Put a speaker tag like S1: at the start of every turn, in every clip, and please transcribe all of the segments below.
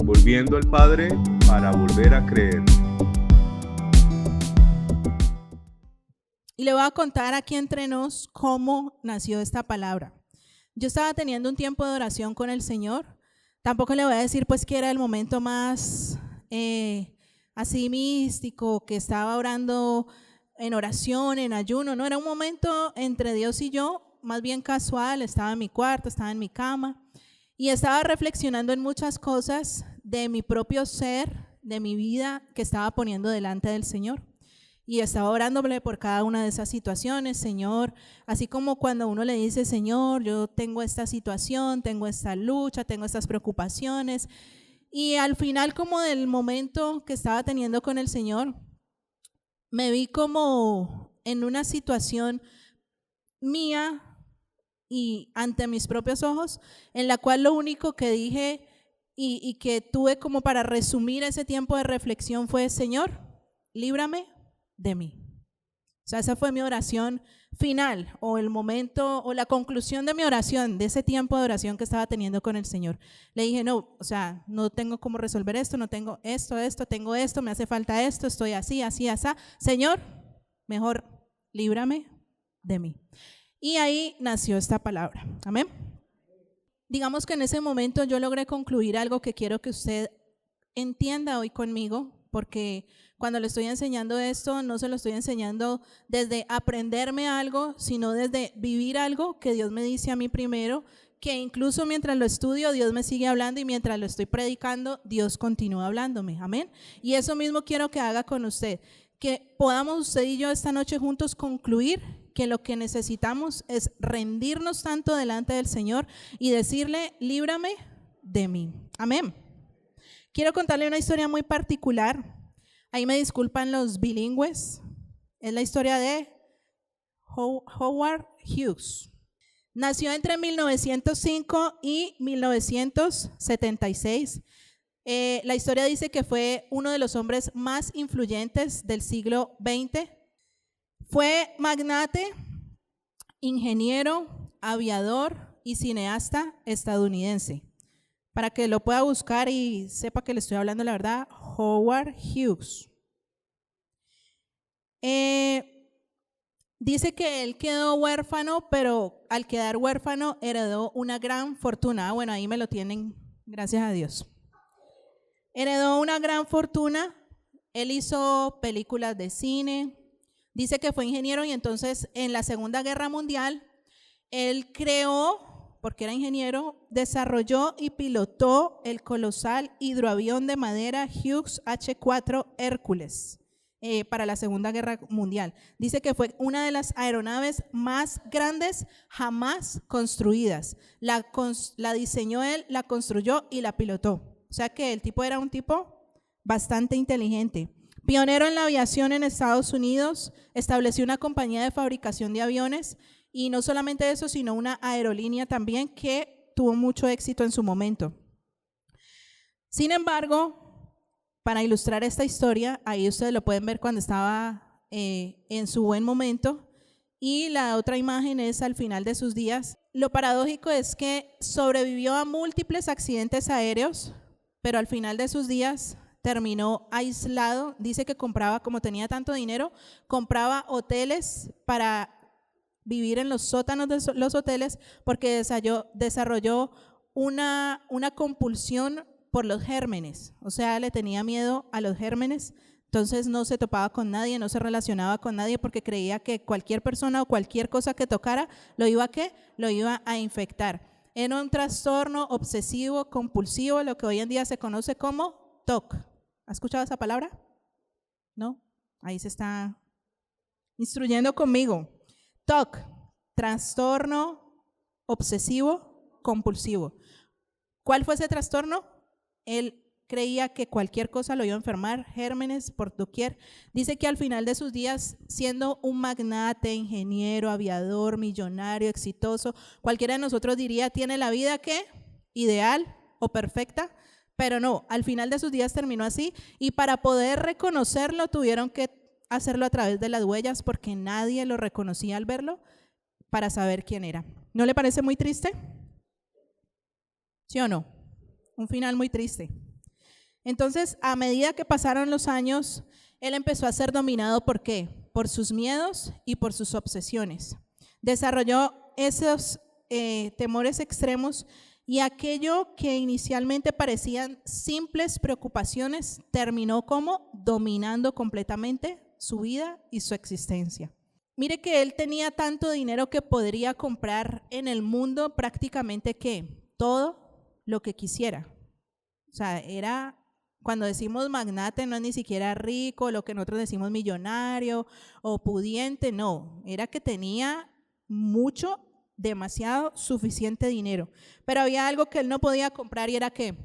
S1: volviendo al Padre para volver a creer.
S2: Y le voy a contar aquí entre nos cómo nació esta palabra. Yo estaba teniendo un tiempo de oración con el Señor. Tampoco le voy a decir pues que era el momento más así místico, que estaba orando en oración, en ayuno. No, era un momento entre Dios y yo, más bien casual. Estaba en mi cuarto, estaba en mi cama y estaba reflexionando en muchas cosas de mi propio ser, de mi vida que estaba poniendo delante del Señor. Y estaba orándole por cada una de esas situaciones, Señor, así como cuando uno le dice, Señor, yo tengo esta situación, tengo esta lucha, tengo estas preocupaciones. Y al final como del momento que estaba teniendo con el Señor, me vi como en una situación mía y ante mis propios ojos, en la cual lo único que dije y que tuve como para resumir ese tiempo de reflexión fue, Señor, líbrame de mí. O sea, esa fue mi oración final o el momento o la conclusión de mi oración, de ese tiempo de oración que estaba teniendo con el Señor. Le dije, no, o sea, no tengo cómo resolver esto, no tengo esto, tengo esto, me hace falta esto, estoy así, así, así. Señor, mejor líbrame de mí. Y ahí nació esta palabra. Amén. Digamos que en ese momento yo logré concluir algo que quiero que usted entienda hoy conmigo, porque cuando le estoy enseñando esto, no se lo estoy enseñando desde aprenderme algo, sino desde vivir algo que Dios me dice a mí primero, que incluso mientras lo estudio, Dios me sigue hablando y mientras lo estoy predicando, Dios continúa hablándome. Amén. Y eso mismo quiero que haga con usted, que podamos usted y yo esta noche juntos concluir que lo que necesitamos es rendirnos tanto delante del Señor y decirle, líbrame de mí. Amén. Quiero contarle una historia muy particular. Ahí me disculpan los bilingües. Es la historia de Howard Hughes. Nació entre 1905 y 1976. La historia dice que fue uno de los hombres más influyentes del siglo XX. Fue magnate, ingeniero, aviador y cineasta estadounidense. Para que lo pueda buscar y sepa que le estoy hablando la verdad, Howard Hughes. Dice que él quedó huérfano, pero al quedar huérfano heredó una gran fortuna. Bueno, ahí me lo tienen, gracias a Dios. Heredó una gran fortuna, él hizo películas de cine, dice que fue ingeniero y entonces en la Segunda Guerra Mundial él creó, porque era ingeniero, desarrolló y pilotó el colosal hidroavión de madera Hughes H-4 Hércules para la Segunda Guerra Mundial. Dice que fue una de las aeronaves más grandes jamás construidas. La diseñó él, la construyó y la pilotó. O sea que el tipo era un tipo bastante inteligente. Pionero en la aviación en Estados Unidos, estableció una compañía de fabricación de aviones y no solamente eso, sino una aerolínea también que tuvo mucho éxito en su momento. Sin embargo, para ilustrar esta historia, ahí ustedes lo pueden ver cuando estaba en su buen momento, y la otra imagen es al final de sus días. Lo paradójico es que sobrevivió a múltiples accidentes aéreos, pero al final de sus días terminó aislado. Dice que compraba, como tenía tanto dinero, compraba hoteles para vivir en los sótanos de los hoteles porque desarrolló una compulsión por los gérmenes. O sea, le tenía miedo a los gérmenes, entonces no se topaba con nadie, no se relacionaba con nadie porque creía que cualquier persona o cualquier cosa que tocara lo iba a infectar. Era un trastorno obsesivo compulsivo, lo que hoy en día se conoce como TOC. ¿Ha escuchado esa palabra? ¿No? Ahí se está instruyendo conmigo. TOC, trastorno obsesivo compulsivo. ¿Cuál fue ese trastorno? Él creía que cualquier cosa lo iba a enfermar, gérmenes por doquier. Dice que al final de sus días, siendo un magnate, ingeniero, aviador, millonario, exitoso, cualquiera de nosotros diría, tiene la vida ¿qué? Ideal o perfecta, pero no, al final de sus días terminó así y para poder reconocerlo tuvieron que hacerlo a través de las huellas porque nadie lo reconocía al verlo para saber quién era. ¿No le parece muy triste? ¿Sí o no? Un final muy triste. Entonces, a medida que pasaron los años, él empezó a ser dominado ¿por qué? Por sus miedos y por sus obsesiones. Desarrolló esos temores extremos y aquello que inicialmente parecían simples preocupaciones terminó como dominando completamente su vida y su existencia. Mire que él tenía tanto dinero que podría comprar en el mundo prácticamente ¿qué? Todo lo que quisiera. O sea, era, cuando decimos magnate, no es ni siquiera rico, lo que nosotros decimos millonario o pudiente, no. Era que tenía mucho, demasiado, suficiente dinero. Pero había algo que él no podía comprar y era ¿qué?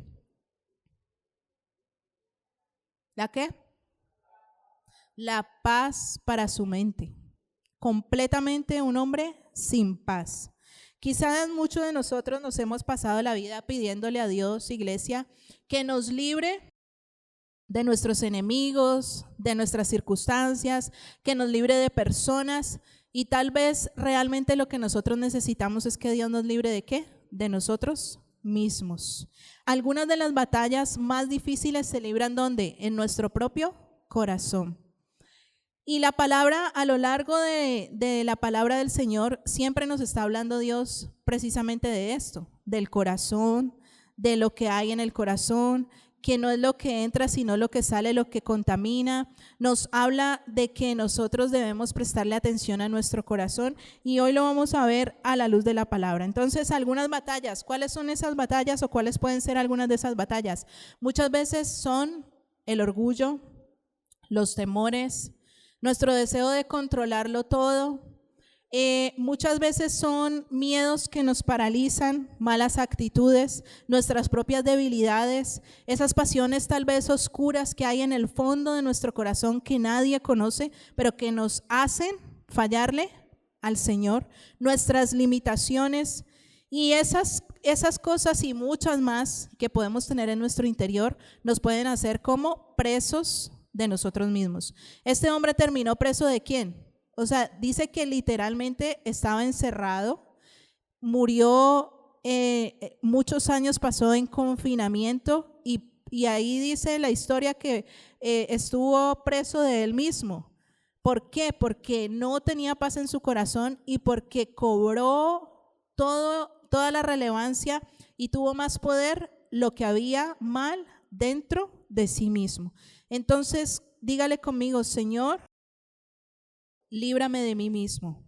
S2: ¿La qué? La paz para su mente. Completamente un hombre sin paz. Quizás muchos de nosotros nos hemos pasado la vida pidiéndole a Dios, iglesia, que nos libre de nuestros enemigos, de nuestras circunstancias, que nos libre de personas, y tal vez realmente lo que nosotros necesitamos es que Dios nos libre ¿de qué? De nosotros mismos. Algunas de las batallas más difíciles se libran ¿dónde? En nuestro propio corazón. Y la palabra, a lo largo de la palabra del Señor, siempre nos está hablando Dios precisamente de esto, del corazón, de lo que hay en el corazón, que no es lo que entra, sino lo que sale, lo que contamina. Nos habla de que nosotros debemos prestarle atención a nuestro corazón y hoy lo vamos a ver a la luz de la palabra. Entonces, algunas batallas, ¿cuáles son esas batallas o cuáles pueden ser algunas de esas batallas? Muchas veces son el orgullo, los temores, nuestro deseo de controlarlo todo. Muchas veces son miedos que nos paralizan, malas actitudes, nuestras propias debilidades, esas pasiones tal vez oscuras que hay en el fondo de nuestro corazón que nadie conoce, pero que nos hacen fallarle al Señor, nuestras limitaciones y esas cosas y muchas más que podemos tener en nuestro interior nos pueden hacer como presos de nosotros mismos. Este hombre terminó preso ¿de quién? O sea, dice que literalmente estaba encerrado, murió, muchos años pasó en confinamiento y ahí dice la historia que estuvo preso de él mismo. ¿Por qué? Porque no tenía paz en su corazón y porque cobró toda la relevancia y tuvo más poder lo que había mal dentro de sí mismo. Entonces, dígale conmigo, Señor, líbrame de mí mismo.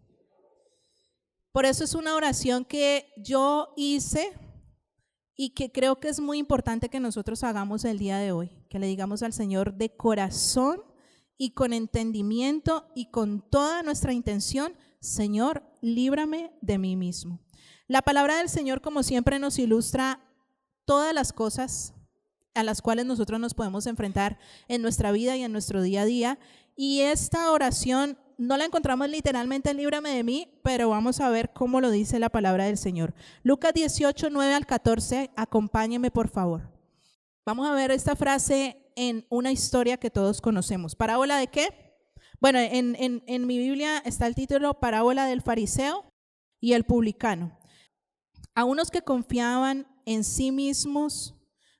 S2: Por eso es una oración que yo hice y que creo que es muy importante que nosotros hagamos el día de hoy, que le digamos al Señor de corazón y con entendimiento y con toda nuestra intención, Señor, líbrame de mí mismo. La palabra del Señor, como siempre, nos ilustra todas las cosas a las cuales nosotros nos podemos enfrentar en nuestra vida y en nuestro día a día. Y esta oración no la encontramos literalmente en líbrame de mí, pero vamos a ver cómo lo dice la palabra del Señor. Lucas 18, 9 al 14, acompáñeme por favor. Vamos a ver esta frase en una historia que todos conocemos. ¿Parábola de qué? Bueno, en mi Biblia está el título Parábola del fariseo y el publicano. A unos que confiaban en sí mismos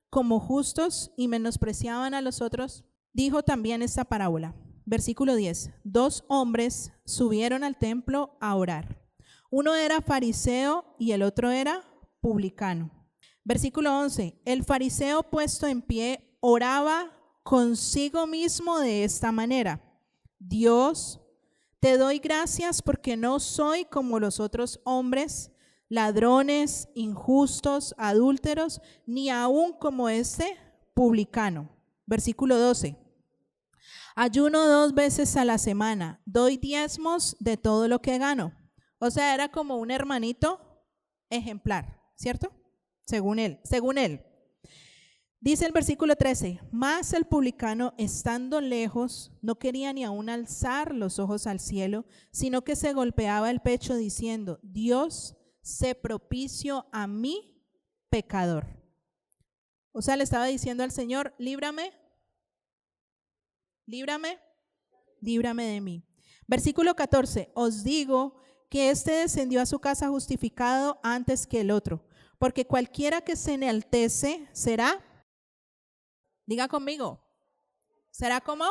S2: como justos y menospreciaban a los otros, dijo también esta parábola. Versículo 10. 2 hombres subieron al templo a orar. Uno era fariseo y el otro era publicano. Versículo 11. El fariseo puesto en pie oraba consigo mismo de esta manera. Dios, te doy gracias porque no soy como los otros hombres, ladrones, injustos, adúlteros, ni aún como este publicano. Versículo 12. Ayuno 2 veces a la semana, doy diezmos de todo lo que gano. O sea, era como un hermanito ejemplar, ¿cierto? Según él. Dice el versículo 13, mas el publicano, estando lejos, no quería ni aún alzar los ojos al cielo, sino que se golpeaba el pecho diciendo, Dios, sé propicio a mí, pecador. O sea, le estaba diciendo al Señor, líbrame de mí. Versículo 14, os digo que éste descendió a su casa justificado antes que el otro, porque cualquiera que se enaltece será, Diga conmigo, será como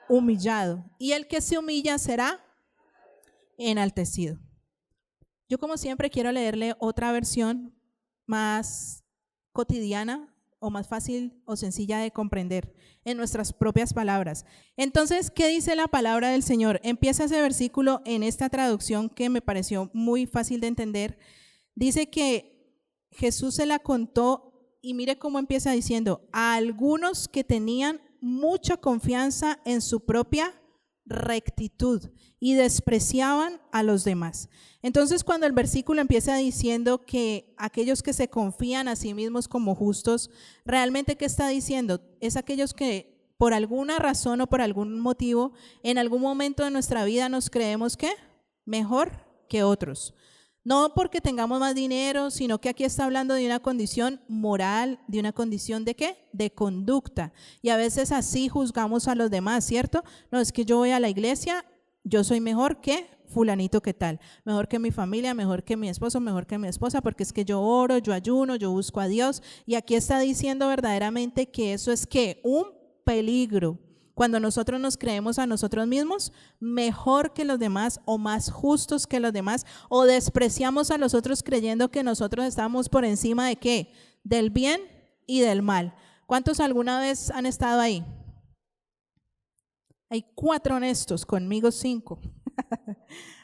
S2: humillado. Y el que se humilla será enaltecido. Yo como siempre quiero leerle otra versión más cotidiana o más fácil o sencilla de comprender en nuestras propias palabras. Entonces, ¿qué dice la palabra del Señor? Empieza ese versículo en esta traducción que me pareció muy fácil de entender. Dice que Jesús se la contó y mire cómo empieza diciendo, a algunos que tenían mucha confianza en su propia rectitud y despreciaban a los demás. Entonces, cuando el versículo empieza diciendo que aquellos que se confían a sí mismos como justos, realmente ¿qué está diciendo? Es aquellos que por alguna razón o por algún motivo en algún momento de nuestra vida nos creemos ¿qué? Mejor que otros. No porque tengamos más dinero, sino que aquí está hablando de una condición moral, de una condición ¿de qué? De conducta. Y a veces así juzgamos a los demás, ¿cierto? No, es que yo voy a la iglesia, yo soy mejor que fulanito que tal, mejor que mi familia, mejor que mi esposo, mejor que mi esposa, porque es que yo oro, yo ayuno, yo busco a Dios. Y aquí está diciendo verdaderamente que eso es ¿qué? Un peligro. Cuando nosotros nos creemos a nosotros mismos mejor que los demás o más justos que los demás o despreciamos a los otros creyendo que nosotros estamos por encima de ¿qué? Del bien y del mal. ¿Cuántos alguna vez han estado ahí? Hay 4 honestos, conmigo 5.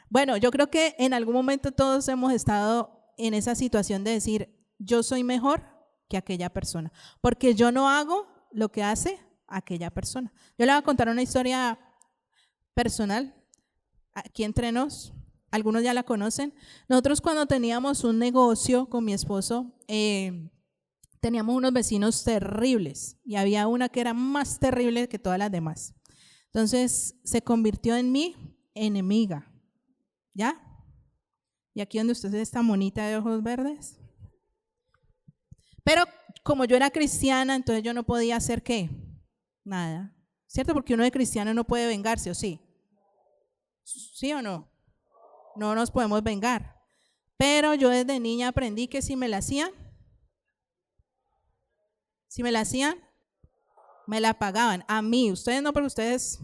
S2: Bueno, yo creo que en algún momento todos hemos estado en esa situación de decir, yo soy mejor que aquella persona, porque yo no hago lo que hace aquella persona. Yo le voy a contar una historia personal, aquí entre nos, algunos ya la conocen. Nosotros cuando teníamos un negocio con mi esposo, teníamos unos vecinos terribles y había una que era más terrible que todas las demás. Entonces se convirtió en mi enemiga, ¿ya? Y aquí donde usted es esta monita de ojos verdes. Pero como yo era cristiana, entonces yo no podía hacer ¿qué? Nada, ¿cierto? Porque uno de cristiano no puede vengarse, ¿o sí? ¿Sí o no? No nos podemos vengar. Pero yo desde niña aprendí que si me la hacían, me la pagaban. A mí, ustedes no, porque ustedes.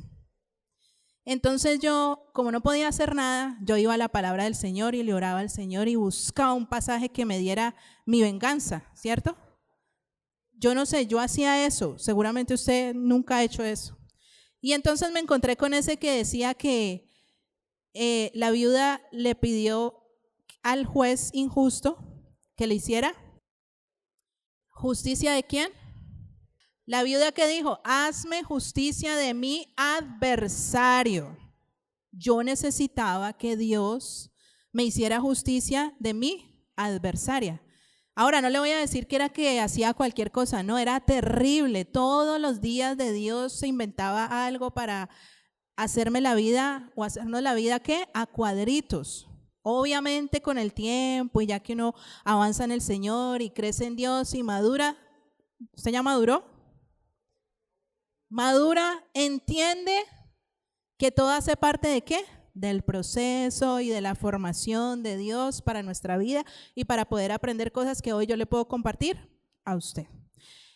S2: Entonces yo, como no podía hacer nada, yo iba a la palabra del Señor y le oraba al Señor y buscaba un pasaje que me diera mi venganza, ¿cierto? Yo no sé, yo hacía eso, seguramente usted nunca ha hecho eso. Y entonces me encontré con ese que decía que la viuda le pidió al juez injusto que le hiciera justicia ¿de quién? La viuda que dijo, hazme justicia de mi adversario. Yo necesitaba que Dios me hiciera justicia de mi adversaria. Ahora, no le voy a decir que era que hacía cualquier cosa, no, era terrible. Todos los días de Dios se inventaba algo para hacerme la vida o hacernos la vida ¿qué? A cuadritos. Obviamente con el tiempo y ya que uno avanza en el Señor y crece en Dios y madura. ¿Usted ya maduró? Madura, entiende que todo hace parte ¿de qué? Del proceso y de la formación de Dios para nuestra vida y para poder aprender cosas que hoy yo le puedo compartir a usted.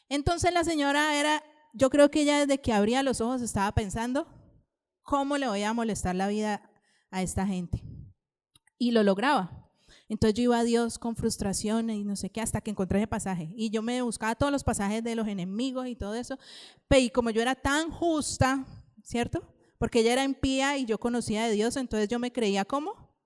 S2: Entonces la señora yo creo que ella desde que abría los ojos estaba pensando, ¿cómo le voy a molestar la vida a esta gente? Y lo lograba. Entonces yo iba a Dios con frustración y no sé qué, hasta que encontré ese pasaje. Y yo me buscaba todos los pasajes de los enemigos y todo eso. Y como yo era tan justa, ¿cierto? Porque ella era impía y yo conocía de Dios, entonces yo me creía como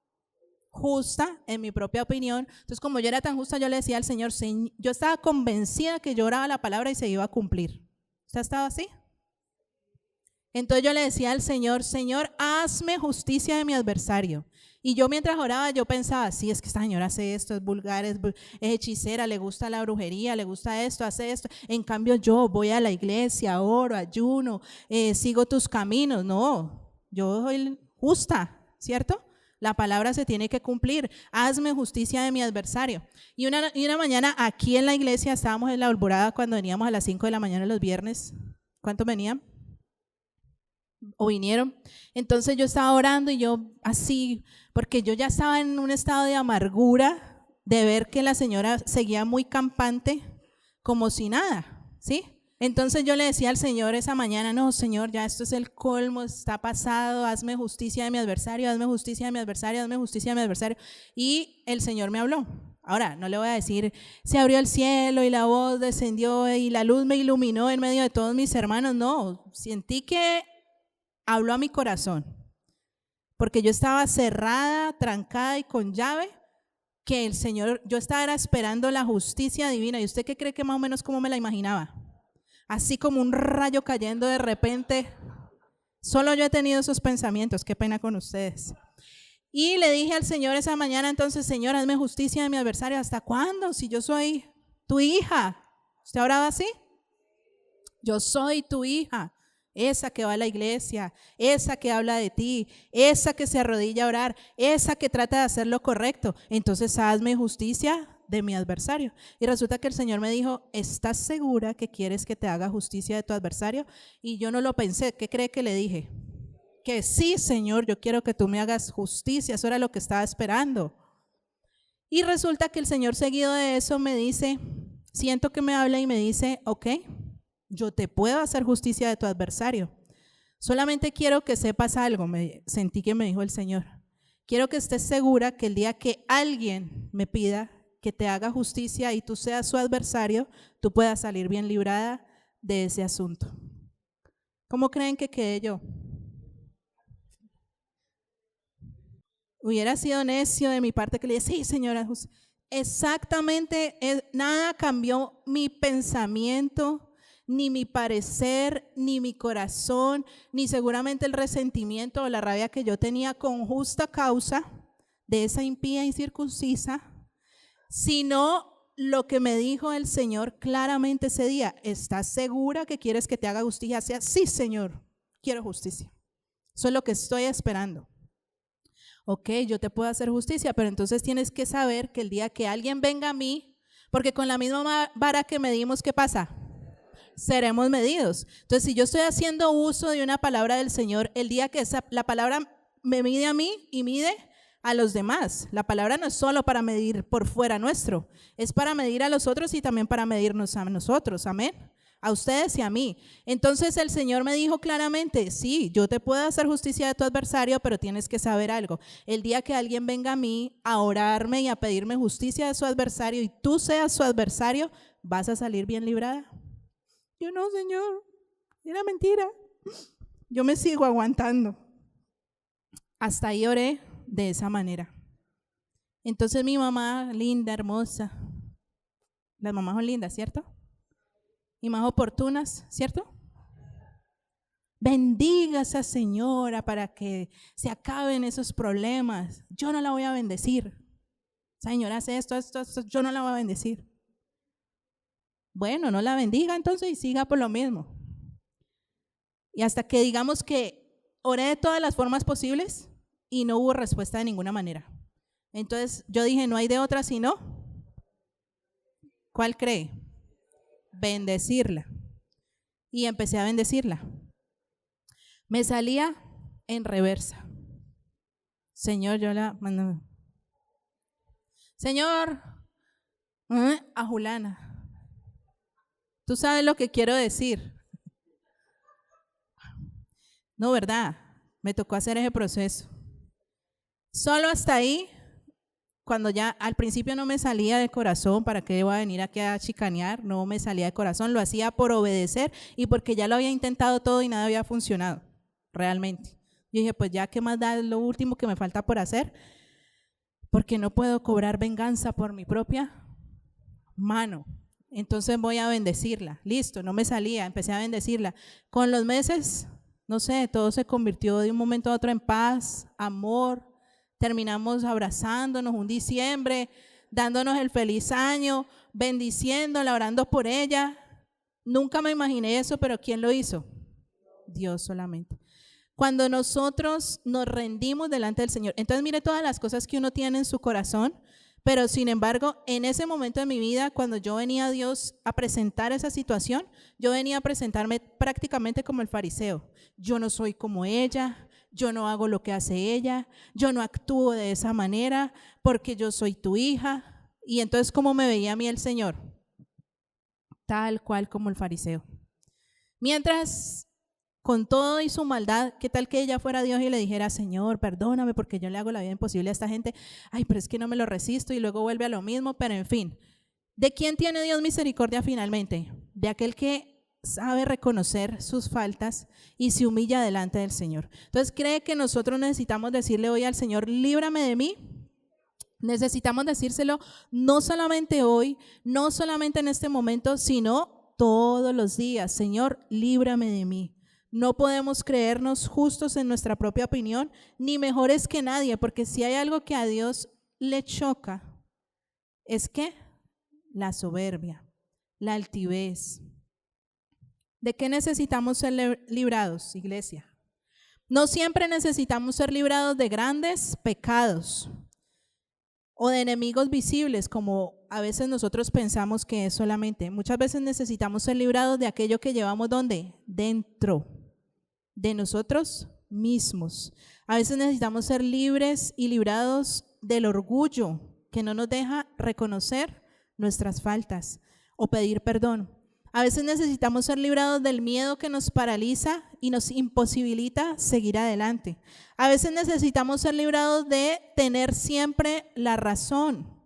S2: justa en mi propia opinión. Entonces como yo era tan justa, yo le decía al Señor, yo estaba convencida que yo oraba la palabra y se iba a cumplir. ¿Usted ha estado así? Entonces yo le decía al Señor, Señor, hazme justicia de mi adversario. Y yo mientras oraba, yo pensaba, sí, es que esta señora hace esto, es vulgar, es hechicera, le gusta la brujería, le gusta esto, hace esto. En cambio yo voy a la iglesia, oro, ayuno, sigo tus caminos. No, yo soy justa, ¿cierto? La palabra se tiene que cumplir. Hazme justicia de mi adversario. Y una mañana aquí en la iglesia, estábamos en la alborada cuando veníamos a las 5 de la mañana los viernes. ¿Cuántos venían? O vinieron. Entonces yo estaba orando y yo así, porque yo ya estaba en un estado de amargura de ver que la señora seguía muy campante como si nada, ¿sí? Entonces yo le decía al Señor esa mañana, no, Señor, ya esto es el colmo, está pasado, hazme justicia de mi adversario, hazme justicia de mi adversario, hazme justicia de mi adversario. Y el Señor me habló. Ahora, no le voy a decir, se abrió el cielo y la voz descendió y la luz me iluminó en medio de todos mis hermanos. No, sentí que habló a mi corazón, porque yo estaba cerrada, trancada y con llave, que el Señor, yo estaba esperando la justicia divina. ¿Y usted qué cree que más o menos cómo me la imaginaba? Así como un rayo cayendo de repente. Solo yo he tenido esos pensamientos, qué pena con ustedes. Y le dije al Señor esa mañana, entonces, Señor, hazme justicia de mi adversario. ¿Hasta cuándo? Si yo soy tu hija. ¿Usted oraba así? Yo soy tu hija, esa que va a la iglesia, esa que habla de ti, esa que se arrodilla a orar, esa que trata de hacer lo correcto. Entonces, hazme justicia de mi adversario. Y resulta que el Señor me dijo, ¿estás segura que quieres que te haga justicia de tu adversario? Y yo no lo pensé. ¿Qué cree que le dije? Que sí, Señor, yo quiero que tú me hagas justicia. Eso era lo que estaba esperando. Y resulta que el Señor, seguido de eso, me dice, siento que me habla y me dice, ok, yo te puedo hacer justicia de tu adversario. Solamente quiero que sepas algo, sentí que me dijo el Señor. Quiero que estés segura que el día que alguien me pida que te haga justicia y tú seas su adversario, tú puedas salir bien librada de ese asunto. ¿Cómo creen que quedé yo? Hubiera sido necio de mi parte que le dije, sí, señora, exactamente, nada cambió mi pensamiento, ni mi parecer, ni mi corazón, ni seguramente el resentimiento o la rabia que yo tenía con justa causa de esa impía y incircuncisa, sino lo que me dijo el Señor claramente ese día. ¿Estás segura que quieres que te haga justicia? Sí, Señor, quiero justicia. Eso es lo que estoy esperando. Ok, yo te puedo hacer justicia, pero entonces tienes que saber que el día que alguien venga a mí, porque con la misma vara que medimos, ¿qué pasa? Seremos medidos. Entonces, si yo estoy haciendo uso de una palabra del Señor, el día que la palabra me mide a mí y mide a los demás. La palabra no es solo para medir por fuera nuestro, es para medir a los otros y también para medirnos a nosotros. Amén. A ustedes y a mí. Entonces el Señor me dijo claramente, sí, yo te puedo hacer justicia de tu adversario, pero tienes que saber algo. El día que alguien venga a mí a orarme y a pedirme justicia de su adversario y tú seas su adversario, ¿vas a salir bien librada? Yo no, Señor, era mentira. Yo me sigo aguantando. Hasta ahí oré de esa manera. Entonces mi mamá, linda, hermosa, las mamás son lindas, ¿cierto? Y más oportunas, ¿cierto? Bendiga a esa señora para que se acaben esos problemas. Yo no la voy a bendecir. Señora, hace esto, yo no la voy a bendecir. Bueno, no la bendiga entonces y siga por lo mismo. Y hasta que digamos que oré de todas las formas posibles y no hubo respuesta de ninguna manera. Entonces yo dije, no hay de otra sino, ¿cuál cree? Bendecirla. Y empecé a bendecirla. Me salía en reversa. Señor, yo la mando. Señor, a Julana. Tú sabes lo que quiero decir. No, ¿verdad? Me tocó hacer ese proceso. Solo hasta ahí, cuando ya al principio no me salía de corazón, ¿para qué iba a venir aquí a chicanear? No me salía de corazón, lo hacía por obedecer y porque ya lo había intentado todo y nada había funcionado, realmente. Yo dije, pues ya, ¿qué más da? Es lo último que me falta por hacer, porque no puedo cobrar venganza por mi propia mano. Entonces voy a bendecirla. Listo, no me salía, empecé a bendecirla. Con los meses, no sé, todo se convirtió de un momento a otro en paz, amor. Terminamos abrazándonos un diciembre, dándonos el feliz año, bendiciéndola, orando por ella. Nunca me imaginé eso, pero ¿quién lo hizo? Dios solamente. Cuando nosotros nos rendimos delante del Señor, entonces mire todas las cosas que uno tiene en su corazón, pero sin embargo, en ese momento de mi vida, cuando yo venía a Dios a presentar esa situación, yo venía a presentarme prácticamente como el fariseo. Yo no soy como ella, yo no hago lo que hace ella, yo no actúo de esa manera porque yo soy tu hija. Y entonces, ¿cómo me veía a mí el Señor? Tal cual como el fariseo. Mientras, con todo y su maldad, ¿qué tal que ella fuera Dios y le dijera, Señor, perdóname porque yo le hago la vida imposible a esta gente? Ay, pero es que no me lo resisto, y luego vuelve a lo mismo, pero en fin. ¿De quién tiene Dios misericordia finalmente? De aquel que sabe reconocer sus faltas y se humilla delante del Señor. Entonces, ¿cree que nosotros necesitamos decirle hoy al Señor, líbrame de mí? Necesitamos decírselo no solamente hoy, no solamente en este momento, sino todos los días. Señor, líbrame de mí. No podemos creernos justos en nuestra propia opinión, ni mejores que nadie, porque si hay algo que a Dios le choca, es que la soberbia, la altivez. ¿De qué necesitamos ser librados, iglesia? No siempre necesitamos ser librados de grandes pecados o de enemigos visibles, como a veces nosotros pensamos que es solamente. Muchas veces necesitamos ser librados de aquello que llevamos ¿dónde? Dentro de nosotros mismos. A veces necesitamos ser libres y librados del orgullo que no nos deja reconocer nuestras faltas o pedir perdón. A veces necesitamos ser librados del miedo que nos paraliza y nos imposibilita seguir adelante. A veces necesitamos ser librados de tener siempre la razón.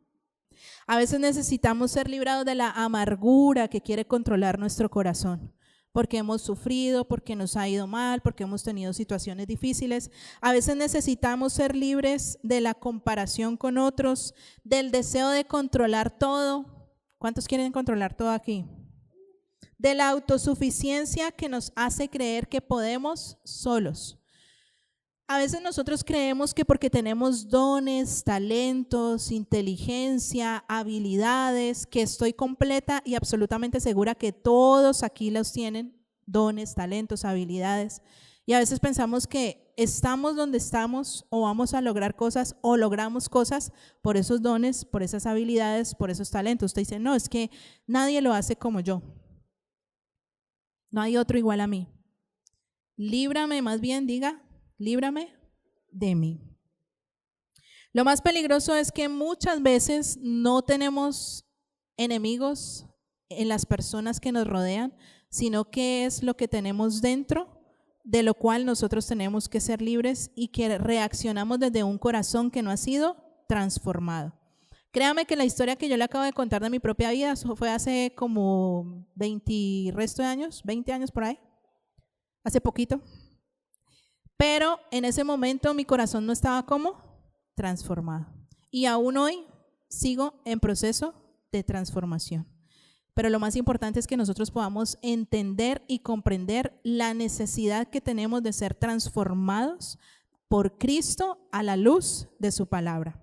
S2: A veces necesitamos ser librados de la amargura que quiere controlar nuestro corazón, porque hemos sufrido, porque nos ha ido mal, porque hemos tenido situaciones difíciles. A veces necesitamos ser libres de la comparación con otros, del deseo de controlar todo. ¿Cuántos quieren controlar todo aquí? De la autosuficiencia que nos hace creer que podemos solos. A veces nosotros creemos que porque tenemos dones, talentos, inteligencia, habilidades, que estoy completa y absolutamente segura que todos aquí los tienen, dones, talentos, habilidades. Y a veces pensamos que estamos donde estamos o vamos a lograr cosas o logramos cosas por esos dones, por esas habilidades, por esos talentos. Usted dice, no, es que nadie lo hace como yo. No hay otro igual a mí. Líbrame, más bien diga, líbrame de mí. Lo más peligroso es que muchas veces no tenemos enemigos en las personas que nos rodean, sino que es lo que tenemos dentro, de lo cual nosotros tenemos que ser libres y que reaccionamos desde un corazón que no ha sido transformado. Créame que la historia que yo le acabo de contar de mi propia vida fue hace como 20 años por ahí, hace poquito. Pero en ese momento mi corazón no estaba como transformado. Y aún hoy sigo en proceso de transformación. Pero lo más importante es que nosotros podamos entender y comprender la necesidad que tenemos de ser transformados por Cristo a la luz de su palabra.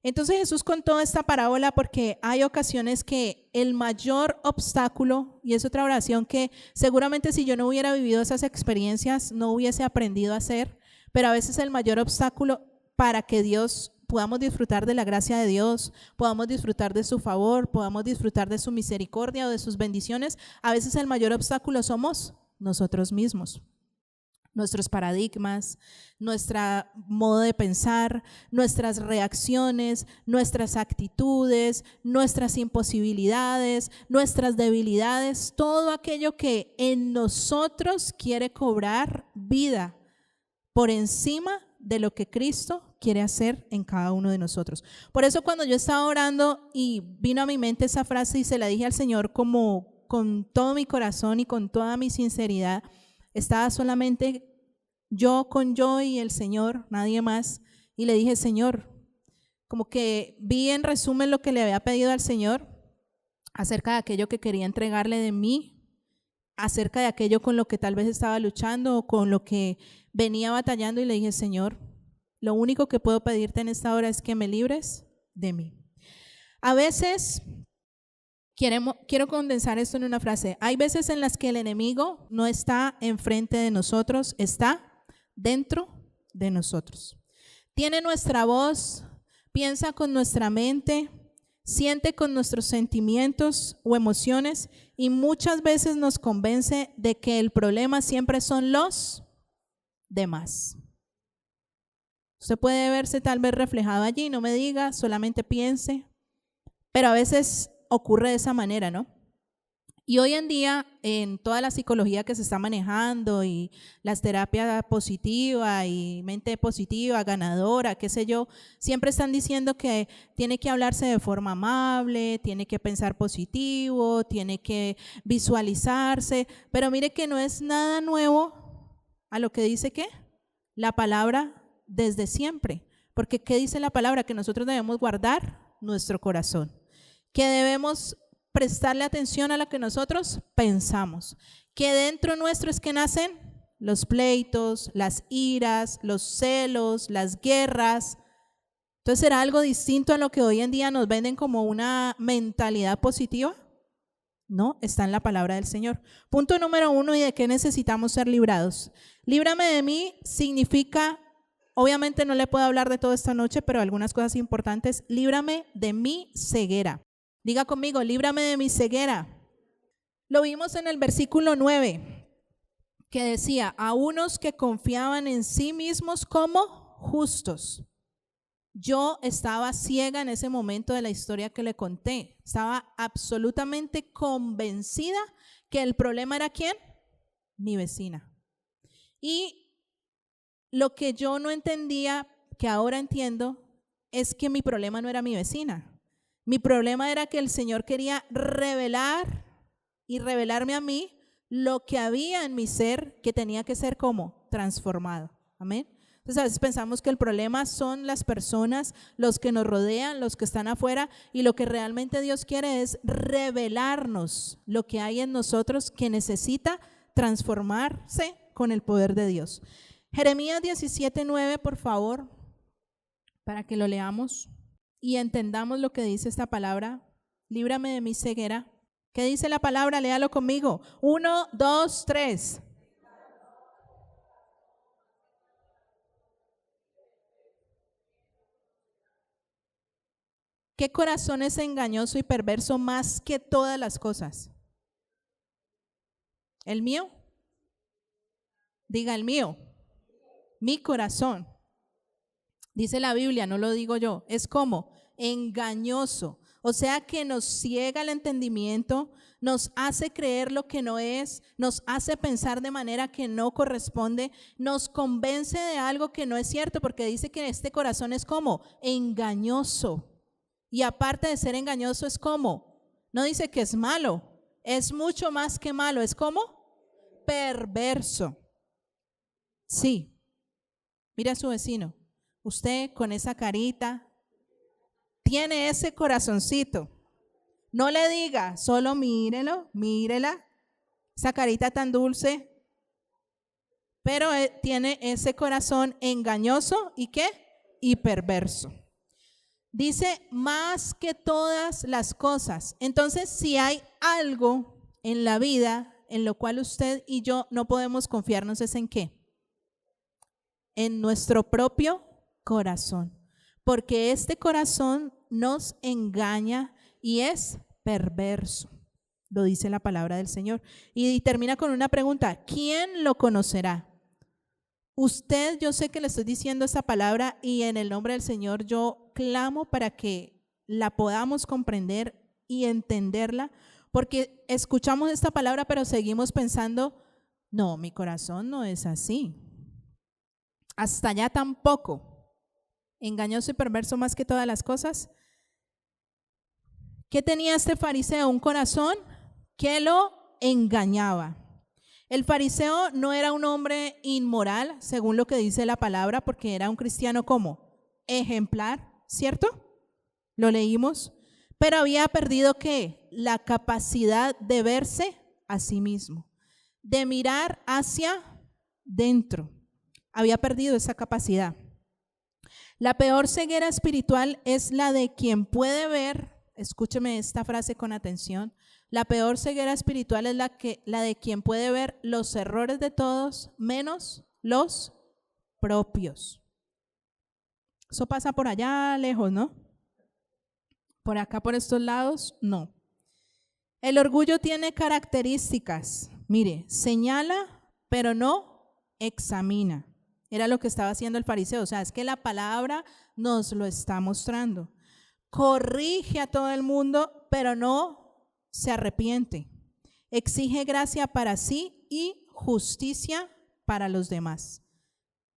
S2: Entonces Jesús contó esta parábola porque hay ocasiones que el mayor obstáculo, y es otra oración que seguramente si yo no hubiera vivido esas experiencias no hubiese aprendido a hacer, pero a veces el mayor obstáculo para que podamos disfrutar de la gracia de Dios, podamos disfrutar de su favor, podamos disfrutar de su misericordia o de sus bendiciones, a veces el mayor obstáculo somos nosotros mismos. Nuestros paradigmas, nuestro modo de pensar, nuestras reacciones, nuestras actitudes, nuestras imposibilidades, nuestras debilidades, todo aquello que en nosotros quiere cobrar vida por encima de lo que Cristo quiere hacer en cada uno de nosotros. Por eso cuando yo estaba orando y vino a mi mente esa frase y se la dije al Señor como con todo mi corazón y con toda mi sinceridad, estaba solamente yo y el Señor, nadie más, y le dije, Señor, como que vi en resumen lo que le había pedido al Señor acerca de aquello que quería entregarle de mí, acerca de aquello con lo que tal vez estaba luchando o con lo que venía batallando, y le dije, Señor, lo único que puedo pedirte en esta hora es que me libres de mí. A veces quiero condensar esto en una frase. Hay veces en las que el enemigo no está enfrente de nosotros, está dentro de nosotros. Tiene nuestra voz, piensa con nuestra mente, siente con nuestros sentimientos o emociones y muchas veces nos convence de que el problema siempre son los demás. Usted puede verse tal vez reflejado allí, no me diga, solamente piense, pero a veces ocurre de esa manera, ¿no? Y hoy en día, en toda la psicología que se está manejando y las terapias positivas y mente positiva, ganadora, qué sé yo, siempre están diciendo que tiene que hablarse de forma amable, tiene que pensar positivo, tiene que visualizarse, pero mire que no es nada nuevo a lo que dice ¿qué? La palabra desde siempre. Porque ¿qué dice la palabra? Que nosotros debemos guardar nuestro corazón, que debemos prestarle atención a lo que nosotros pensamos, que dentro nuestro es que nacen los pleitos, las iras, los celos, las guerras. Entonces, ¿será algo distinto a lo que hoy en día nos venden como una mentalidad positiva? No, está en la palabra del Señor. Punto número 1, ¿y de qué necesitamos ser librados? Líbrame de mí significa, obviamente no le puedo hablar de todo esta noche, pero algunas cosas importantes. Líbrame de mi ceguera. Diga conmigo, líbrame de mi ceguera. Lo vimos en el versículo 9, que decía, a unos que confiaban en sí mismos como justos. Yo estaba ciega en ese momento de la historia que le conté. Estaba absolutamente convencida que el problema era ¿quién? Mi vecina. Y lo que yo no entendía, que ahora entiendo, es que mi problema no era mi vecina. Mi problema era que el Señor quería revelar y revelarme a mí lo que había en mi ser que tenía que ser como transformado. Amén. Entonces a veces pensamos que el problema son las personas, los que nos rodean, los que están afuera, y lo que realmente Dios quiere es revelarnos lo que hay en nosotros que necesita transformarse con el poder de Dios. Jeremías 17:9, por favor, para que lo leamos y entendamos lo que dice esta palabra. Líbrame de mi ceguera. ¿Qué dice la palabra? Léalo conmigo. 1, 2, 3. ¿Qué corazón es engañoso y perverso más que todas las cosas? ¿El mío? Diga el mío. Mi corazón. Dice la Biblia, no lo digo yo. Es como engañoso. O sea que nos ciega el entendimiento, nos hace creer lo que no es, nos hace pensar de manera que no corresponde, nos convence de algo que no es cierto, porque dice que este corazón es como engañoso. Y aparte de ser engañoso, es como, no dice que es malo, es mucho más que malo, es como perverso. Sí, mira a su vecino, usted con esa carita tiene ese corazoncito. No le diga, solo mírelo, mírela, esa carita tan dulce, pero tiene ese corazón engañoso y ¿qué? Y perverso. Dice más que todas las cosas. Entonces, si hay algo en la vida en lo cual usted y yo no podemos confiarnos, ¿es en qué? En nuestro propio corazón. Porque este corazón nos engaña y es perverso. Lo dice la palabra del Señor. Y termina con una pregunta. ¿Quién lo conocerá? Usted, yo sé que le estoy diciendo esa palabra y en el nombre del Señor yo clamo para que la podamos comprender y entenderla, porque escuchamos esta palabra pero seguimos pensando, no, mi corazón no es así. Hasta allá tampoco. Engañoso y perverso más que todas las cosas. ¿Qué tenía este fariseo? Un corazón que lo engañaba. El fariseo no era un hombre inmoral, según lo que dice la palabra, porque era un cristiano como ejemplar, ¿cierto? Lo leímos, pero había perdido ¿qué? La capacidad de verse a sí mismo, de mirar hacia dentro. Había perdido esa capacidad. La peor ceguera espiritual es la de quien puede ver, escúcheme esta frase con atención, la peor ceguera espiritual es la de quien puede ver los errores de todos menos los propios. Eso pasa por allá lejos, ¿no? Por acá, por estos lados, no. El orgullo tiene características. Mire, señala, pero no examina. Era lo que estaba haciendo el fariseo. O sea, es que la palabra nos lo está mostrando. Corrige a todo el mundo, pero no se arrepiente. exige gracia para sí y justicia para los demás.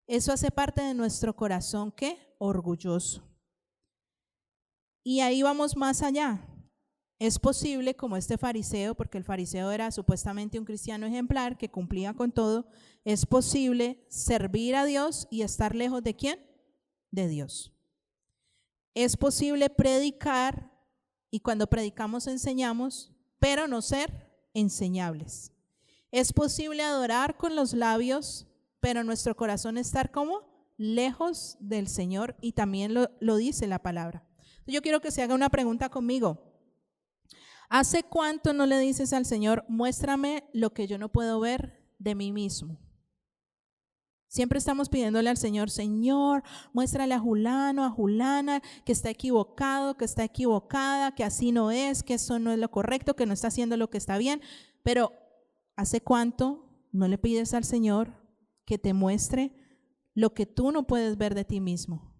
S2: Eso hace parte de nuestro corazón, ¿qué? Orgulloso. Y ahí vamos más allá. Es posible, como este fariseo, porque el fariseo era supuestamente un cristiano ejemplar que cumplía con todo, es posible servir a Dios y estar lejos ¿de quién? De Dios. Es posible predicar y cuando predicamos enseñamos, pero no ser enseñables. Es posible adorar con los labios, pero nuestro corazón estar como lejos del Señor, y también lo dice la palabra. Yo quiero que se haga una pregunta conmigo. ¿Hace cuánto no le dices al Señor, muéstrame lo que yo no puedo ver de mí mismo? Siempre estamos pidiéndole al Señor, Señor, muéstrale a Julano, a Julana, que está equivocado, que está equivocada, que así no es, que eso no es lo correcto, que no está haciendo lo que está bien. Pero ¿hace cuánto no le pides al Señor que te muestre lo que tú no puedes ver de ti mismo?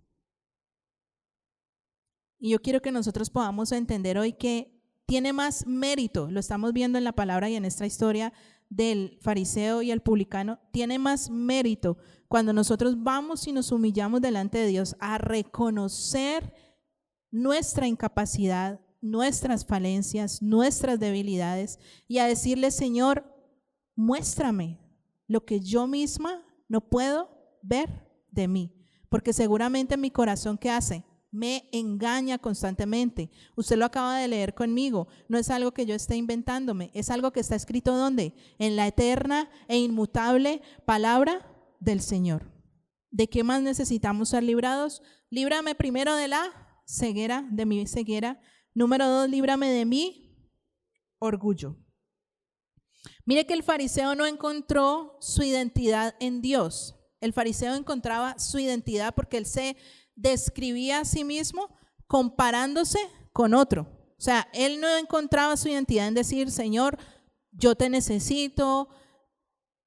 S2: Y yo quiero que nosotros podamos entender hoy que tiene más mérito, lo estamos viendo en la palabra y en esta historia del fariseo y el publicano, tiene más mérito cuando nosotros vamos y nos humillamos delante de Dios a reconocer nuestra incapacidad, nuestras falencias, nuestras debilidades y a decirle, Señor, muéstrame lo que yo misma no puedo ver de mí, porque seguramente mi corazón, ¿qué hace? Me engaña constantemente. Usted lo acaba de leer conmigo. No es algo que yo esté inventándome. Es algo que está escrito ¿dónde? En la eterna e inmutable palabra del Señor. ¿De qué más necesitamos ser librados? Líbrame primero de la ceguera, de mi ceguera. Número 2, líbrame de mi orgullo. Mire que el fariseo no encontró su identidad en Dios. El fariseo encontraba su identidad porque él se describía a sí mismo comparándose con otro. O sea, él no encontraba su identidad en decir, Señor, yo te necesito,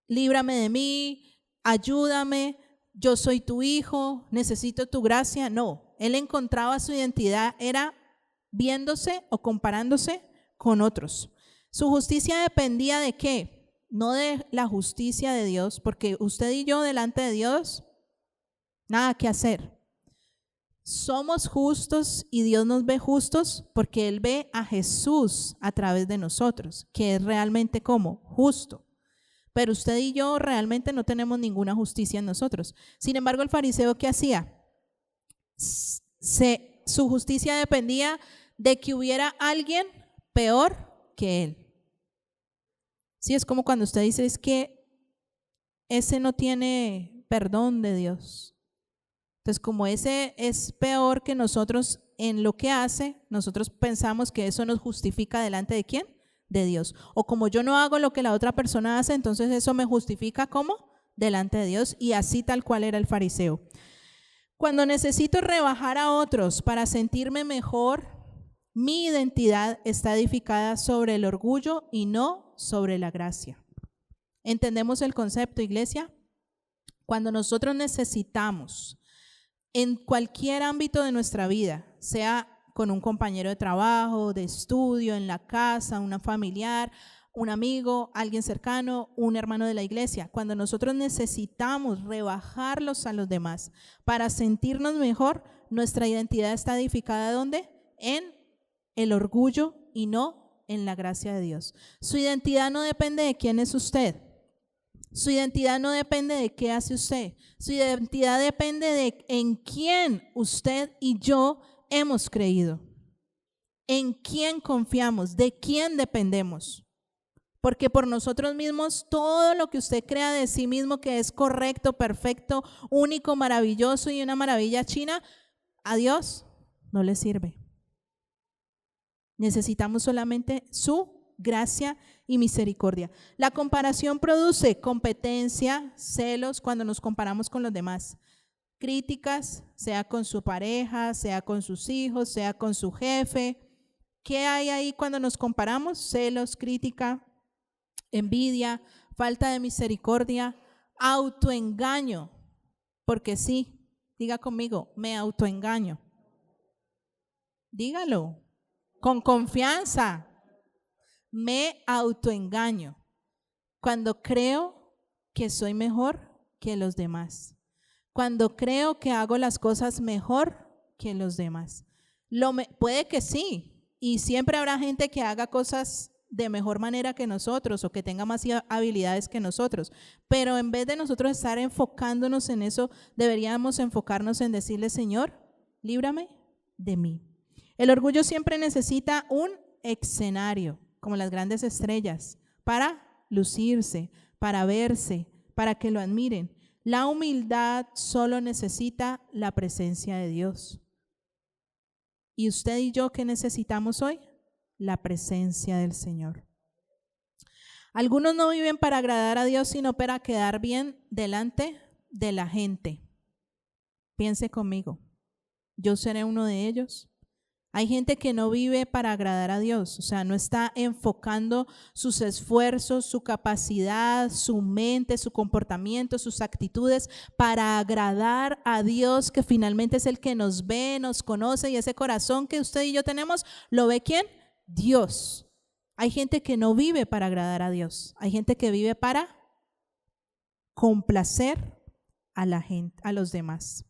S2: líbrame de mí, ayúdame, yo soy tu hijo, necesito tu gracia. No, él encontraba su identidad, era viéndose o comparándose con otros. Su justicia dependía de qué? No de la justicia de Dios, porque usted y yo delante de Dios, nada que hacer. Somos justos y Dios nos ve justos porque Él ve a Jesús a través de nosotros, que es realmente como justo. Pero usted y yo realmente no tenemos ninguna justicia en nosotros. Sin embargo, el fariseo, ¿qué hacía? Su justicia dependía de que hubiera alguien peor que él. Sí, es como cuando usted dice, es que ese no tiene perdón de Dios. Entonces, como ese es peor que nosotros en lo que hace, nosotros pensamos que eso nos justifica delante de ¿quién? De Dios. O como yo no hago lo que la otra persona hace, entonces eso me justifica ¿cómo? Delante de Dios. Y así tal cual era el fariseo. Cuando necesito rebajar a otros para sentirme mejor, mi identidad está edificada sobre el orgullo y no sobre la gracia. ¿Entendemos el concepto, iglesia? Cuando nosotros necesitamos en cualquier ámbito de nuestra vida, sea con un compañero de trabajo, de estudio, en la casa, un familiar, un amigo, alguien cercano, un hermano de la iglesia, cuando nosotros necesitamos rebajarlos a los demás para sentirnos mejor, nuestra identidad está edificada ¿dónde? En el orgullo y no en la gracia de Dios. Su identidad no depende de quién es usted. Su identidad no depende de qué hace usted. Su identidad depende de en quién usted y yo hemos creído. En quién confiamos, de quién dependemos. Porque por nosotros mismos, todo lo que usted crea de sí mismo que es correcto, perfecto, único, maravilloso y una maravilla china, a Dios no le sirve. Necesitamos solamente su gracia y misericordia. La comparación produce competencia, celos cuando nos comparamos con los demás. Críticas, sea con su pareja, sea con sus hijos, sea con su jefe. ¿Qué hay ahí cuando nos comparamos? Celos, crítica, envidia, falta de misericordia, autoengaño. Porque sí, diga conmigo, me autoengaño. Dígalo, con confianza. Me autoengaño cuando creo que soy mejor que los demás, cuando creo que hago las cosas mejor que los demás. Puede que sí, y siempre habrá gente que haga cosas de mejor manera que nosotros o que tenga más habilidades que nosotros, pero en vez de nosotros estar enfocándonos en eso, deberíamos enfocarnos en decirle: Señor, líbrame de mí. El orgullo siempre necesita un escenario, como las grandes estrellas, para lucirse, para verse, para que lo admiren. La humildad solo necesita la presencia de Dios. ¿Y usted y yo qué necesitamos hoy? La presencia del Señor. Algunos no viven para agradar a Dios, sino para quedar bien delante de la gente. Piense conmigo, yo seré uno de ellos. Hay gente que no vive para agradar a Dios, o sea, no está enfocando sus esfuerzos, su capacidad, su mente, su comportamiento, sus actitudes para agradar a Dios, que finalmente es el que nos ve, nos conoce, y ese corazón que usted y yo tenemos, ¿lo ve quién? Dios. Hay gente que no vive para agradar a Dios, hay gente que vive para complacer a la gente, a los demás.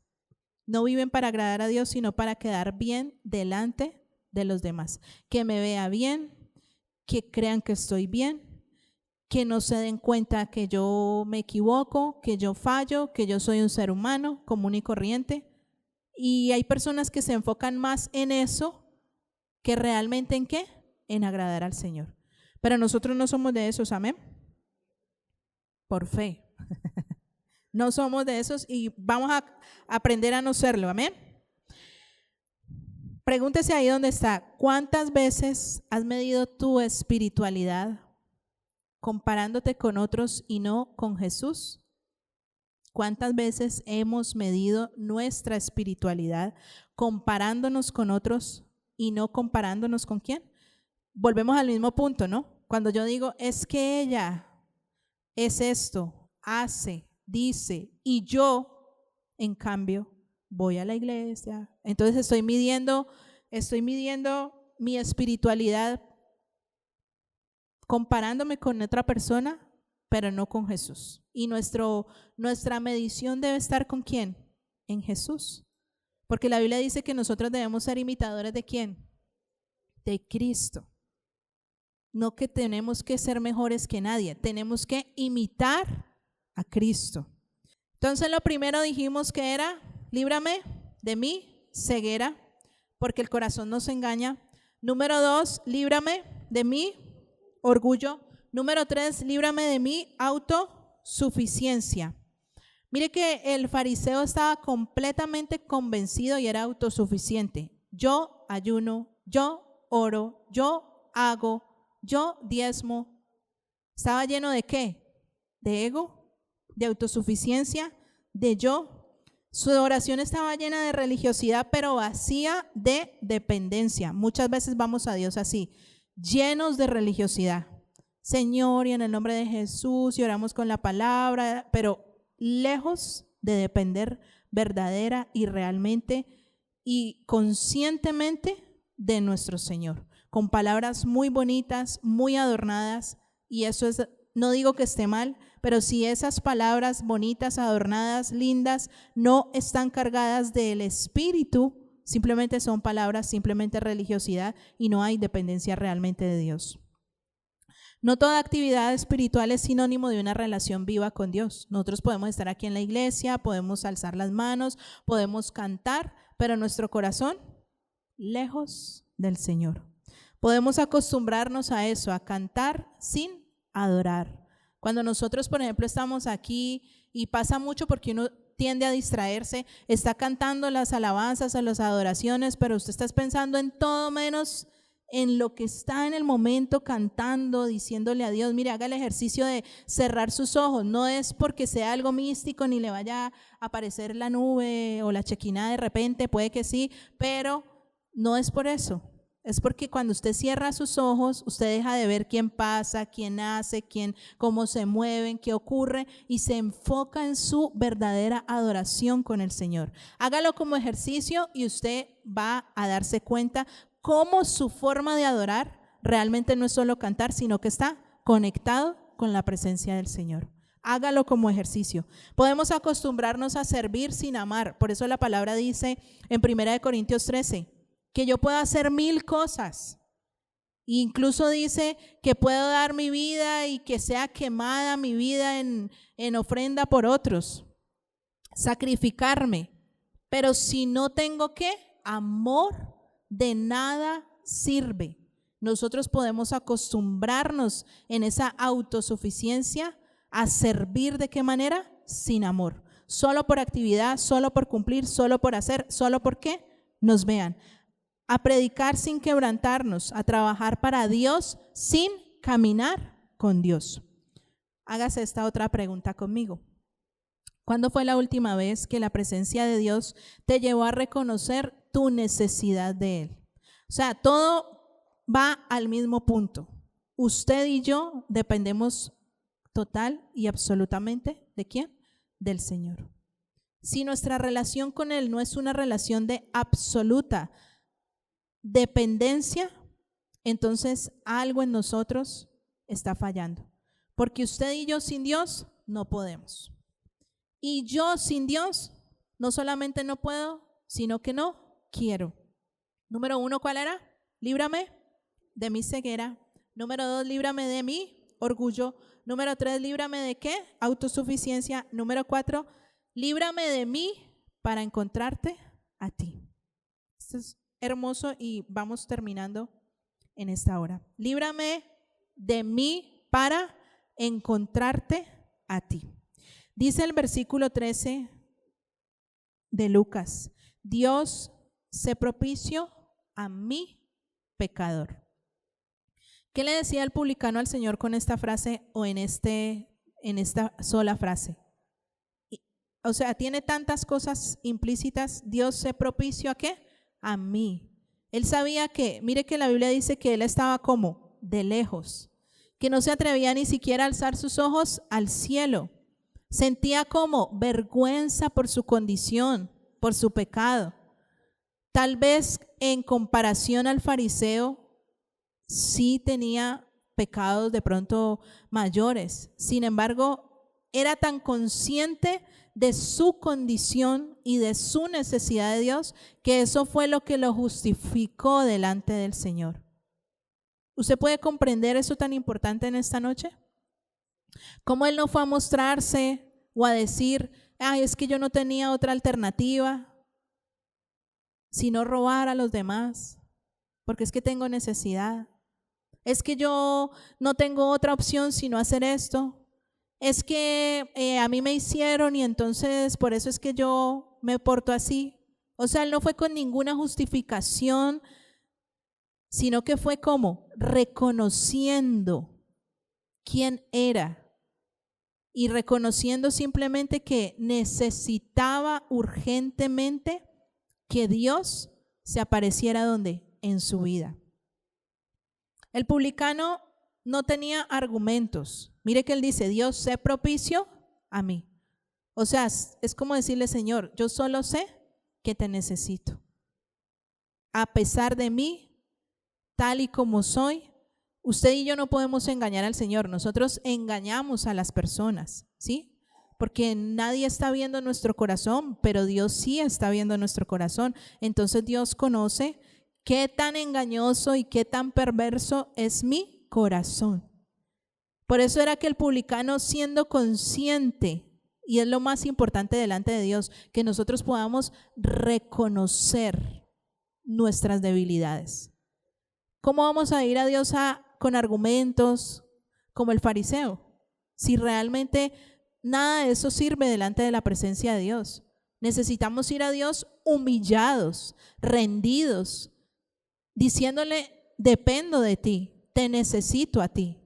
S2: No viven para agradar a Dios, sino para quedar bien delante de los demás. Que me vea bien, que crean que estoy bien, que no se den cuenta que yo me equivoco, que yo fallo, que yo soy un ser humano común y corriente. Y hay personas que se enfocan más en eso que realmente ¿en qué? En agradar al Señor. Pero nosotros no somos de esos, amén. Por fe. No somos de esos y vamos a aprender a no serlo, amén. Pregúntese ahí donde está: ¿cuántas veces has medido tu espiritualidad comparándote con otros y no con Jesús? ¿Cuántas veces hemos medido nuestra espiritualidad comparándonos con otros y no comparándonos con quién? Volvemos al mismo punto, ¿no? Cuando yo digo, es que ella es esto, hace, dice, y yo, en cambio, voy a la iglesia. Entonces estoy midiendo mi espiritualidad comparándome con otra persona, pero no con Jesús. Y nuestra medición debe estar ¿con quién? En Jesús. Porque la Biblia dice que nosotros debemos ser imitadores ¿de quién? De Cristo. No que tenemos que ser mejores que nadie, tenemos que imitar a Cristo. Entonces lo primero dijimos que era: líbrame de mi ceguera, porque el corazón nos engaña. Número 2, líbrame de mi orgullo. Número 3, líbrame de mi autosuficiencia. Mire que el fariseo estaba completamente convencido y era autosuficiente. Yo ayuno, yo oro, yo hago, yo diezmo. ¿Estaba lleno de qué? De ego, de autosuficiencia, de yo. Su oración estaba llena de religiosidad, pero vacía de dependencia. Muchas veces vamos a Dios así, llenos de religiosidad. Señor, y en el nombre de Jesús, y oramos con la palabra, pero lejos de depender verdadera y realmente y conscientemente de nuestro Señor, con palabras muy bonitas, muy adornadas, y eso es, no digo que esté mal, pero si esas palabras bonitas, adornadas, lindas, no están cargadas del Espíritu, simplemente son palabras, simplemente religiosidad, y no hay dependencia realmente de Dios. No toda actividad espiritual es sinónimo de una relación viva con Dios. Nosotros podemos estar aquí en la iglesia, podemos alzar las manos, podemos cantar, pero nuestro corazón lejos del Señor. Podemos acostumbrarnos a eso, a cantar sin adorar. Cuando nosotros, por ejemplo, estamos aquí, y pasa mucho porque uno tiende a distraerse, está cantando las alabanzas o las adoraciones, pero usted está pensando en todo menos en lo que está en el momento cantando, diciéndole a Dios. Mire, haga el ejercicio de cerrar sus ojos. No es porque sea algo místico ni le vaya a aparecer la nube o la chequina de repente, puede que sí, pero no es por eso. Es porque cuando usted cierra sus ojos, usted deja de ver quién pasa, quién hace, cómo se mueven, qué ocurre, y se enfoca en su verdadera adoración con el Señor. Hágalo como ejercicio y usted va a darse cuenta cómo su forma de adorar realmente no es solo cantar, sino que está conectado con la presencia del Señor. Hágalo como ejercicio. Podemos acostumbrarnos a servir sin amar. Por eso la palabra dice en 1 Corintios 13 que yo puedo hacer 1000 cosas. Incluso dice que puedo dar mi vida y que sea quemada mi vida en ofrenda por otros. Sacrificarme. Pero si no tengo ¿qué? Amor, de nada sirve. Nosotros podemos acostumbrarnos en esa autosuficiencia a servir ¿de qué manera? Sin amor. Solo por actividad, solo por cumplir, solo por hacer, solo porque nos vean. A predicar sin quebrantarnos, a trabajar para Dios sin caminar con Dios. Hágase esta otra pregunta conmigo. ¿Cuándo fue la última vez que la presencia de Dios te llevó a reconocer tu necesidad de Él? O sea, todo va al mismo punto. Usted y yo dependemos total y absolutamente ¿de quién? Del Señor. Si nuestra relación con Él no es una relación de absoluta dependencia, entonces algo en nosotros está fallando. Porque usted y yo sin Dios no podemos. Y yo sin Dios no solamente no puedo, sino que no quiero. Número 1, ¿cuál era? Líbrame de mi ceguera. Número 2, líbrame de mi orgullo. Número 3, líbrame de ¿qué? Autosuficiencia. Número 4, líbrame de mí para encontrarte a ti. Esto es hermoso y vamos terminando en esta hora. Líbrame de mí para encontrarte a ti. Dice el versículo 13 de Lucas: Dios se propicio a mi pecador. ¿Qué le decía el publicano al Señor con esta frase o en esta sola frase? O sea, tiene tantas cosas implícitas. Dios se propicio ¿a qué? A mí. Él sabía que, mire que la Biblia dice que él estaba como de lejos, que no se atrevía ni siquiera a alzar sus ojos al cielo. Sentía como vergüenza por su condición, por su pecado. Tal vez en comparación al fariseo, sí tenía pecados de pronto mayores. Sin embargo, era tan consciente de su condición y de su necesidad de Dios que eso fue lo que lo justificó delante del Señor. ¿Usted puede comprender eso tan importante en esta noche? ¿Cómo él no fue a mostrarse o a decir, ay, es que yo no tenía otra alternativa sino robar a los demás, porque es que tengo necesidad? Es que yo no tengo otra opción sino hacer esto. Es que a mí me hicieron y entonces por eso es que yo me porto así. O sea, él no fue con ninguna justificación, sino que fue como reconociendo quién era y reconociendo simplemente que necesitaba urgentemente que Dios se apareciera ¿dónde? En su vida. El publicano no tenía argumentos. Mire que él dice, Dios sé propicio a mí. O sea, es como decirle, Señor, yo solo sé que te necesito. A pesar de mí, tal y como soy, usted y yo no podemos engañar al Señor. Nosotros engañamos a las personas, ¿sí? Porque nadie está viendo nuestro corazón, pero Dios sí está viendo nuestro corazón. Entonces Dios conoce qué tan engañoso y qué tan perverso es mi corazón. Por eso era que el publicano, siendo consciente, y es lo más importante delante de Dios, que nosotros podamos reconocer nuestras debilidades. ¿Cómo vamos a ir a Dios con argumentos como el fariseo? Si realmente nada de eso sirve delante de la presencia de Dios. Necesitamos ir a Dios humillados, rendidos, diciéndole, dependo de ti, te necesito a ti.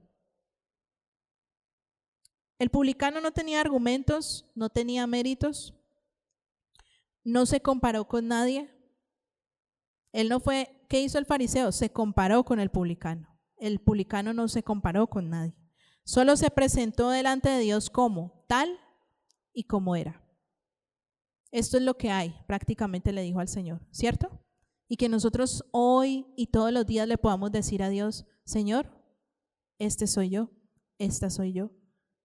S2: El publicano no tenía argumentos, no tenía méritos, no se comparó con nadie. Él no fue, ¿qué hizo el fariseo? Se comparó con el publicano. El publicano no se comparó con nadie. Solo se presentó delante de Dios como tal y como era. Esto es lo que hay, prácticamente le dijo al Señor, ¿cierto? Y que nosotros hoy y todos los días le podamos decir a Dios, Señor, este soy yo, esta soy yo.